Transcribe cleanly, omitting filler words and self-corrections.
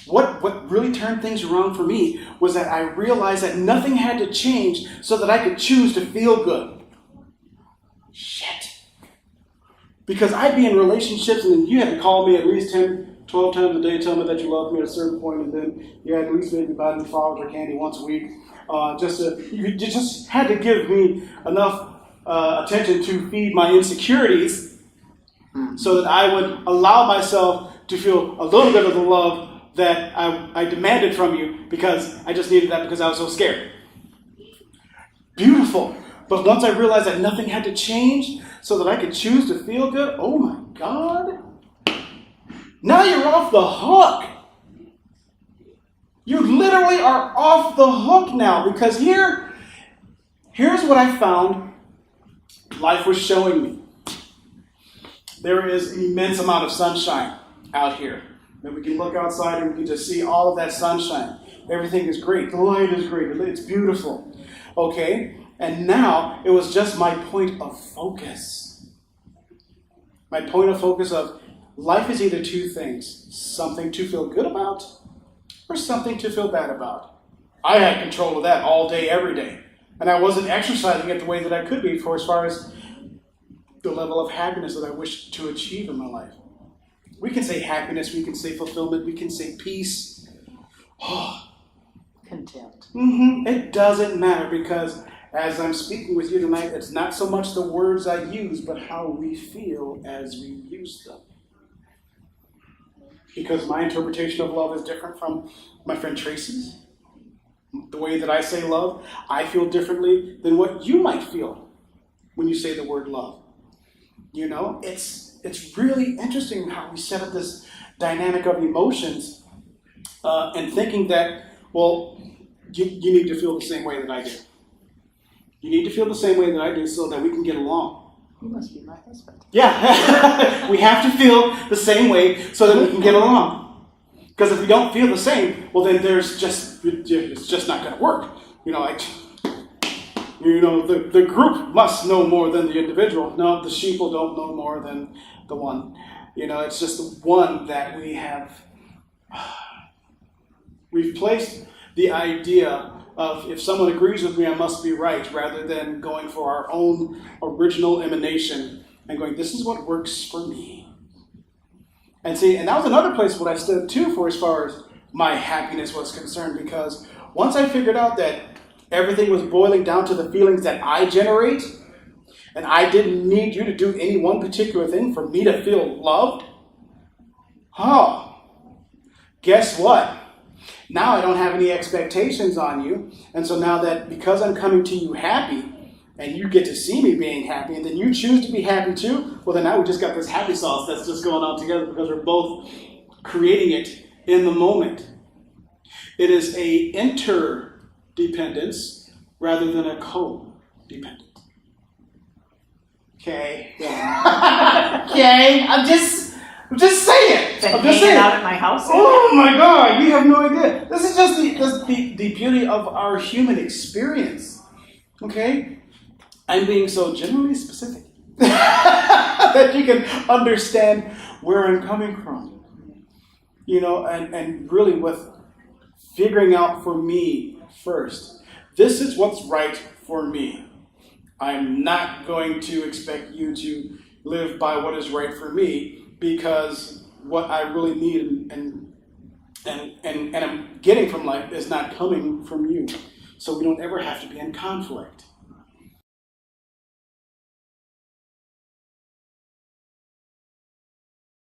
What really turned things around for me was that I realized that nothing had to change so that I could choose to feel good. Shit. Because I'd be in relationships and then you had to call me at least 10, 12 times a day, tell me that you love me at a certain point, and then you had at least maybe buy me flowers or candy once a week. You just had to give me enough attention to feed my insecurities so that I would allow myself to feel a little bit of the love that I demanded from you because I just needed that because I was so scared. Beautiful. But once I realized that nothing had to change so that I could choose to feel good, oh my God. Now you're off the hook. You literally are off the hook now because here's what I found life was showing me. There is an immense amount of sunshine out here. And we can look outside and we can just see all of that sunshine. Everything is great. The light is great. It's beautiful. Okay? And now it was just my point of focus. My point of focus of life is either two things. Something to feel good about or something to feel bad about. I had control of that all day, every day. And I wasn't exercising it the way that I could be for as far as the level of happiness that I wish to achieve in my life. We can say happiness, we can say fulfillment, we can say peace. Content. It doesn't matter because as I'm speaking with you tonight, it's not so much the words I use, but how we feel as we use them. Because my interpretation of love is different from my friend Tracy's. The way that I say love, I feel differently than what you might feel when you say the word love. You know, it's really interesting how we set up this dynamic of emotions and thinking that, well, you need to feel the same way that I do. You need to feel the same way that I do so that we can get along. You must be my husband. Yeah, we have to feel the same way so that we can get along. Because if we don't feel the same, well, then it's just not going to work. The group must know more than the individual. No, the sheeple don't know more than the one. It's just the one that we have. We've placed the idea of if someone agrees with me, I must be right, rather than going for our own original emanation and going, this is what works for me. And that was another place where I stood too for as far as my happiness was concerned, because once I figured out that everything was boiling down to the feelings that I generate, and I didn't need you to do any one particular thing for me to feel loved, guess what? Now I don't have any expectations on you, and so now that because I'm coming to you happy, and you get to see me being happy, and then you choose to be happy too, well then now we just got this happy sauce that's just going on together because we're both creating it in the moment. It is a interdependence rather than a codependence. Okay. Yeah. Okay. I'm just saying. Been hanging out at my house. Oh my God, you have no idea. This is just the beauty of our human experience. Okay? I'm being so generally specific that you can understand where I'm coming from. And really with figuring out for me first. This is what's right for me. I'm not going to expect you to live by what is right for me, because what I really need and I'm getting from life is not coming from you. So we don't ever have to be in conflict.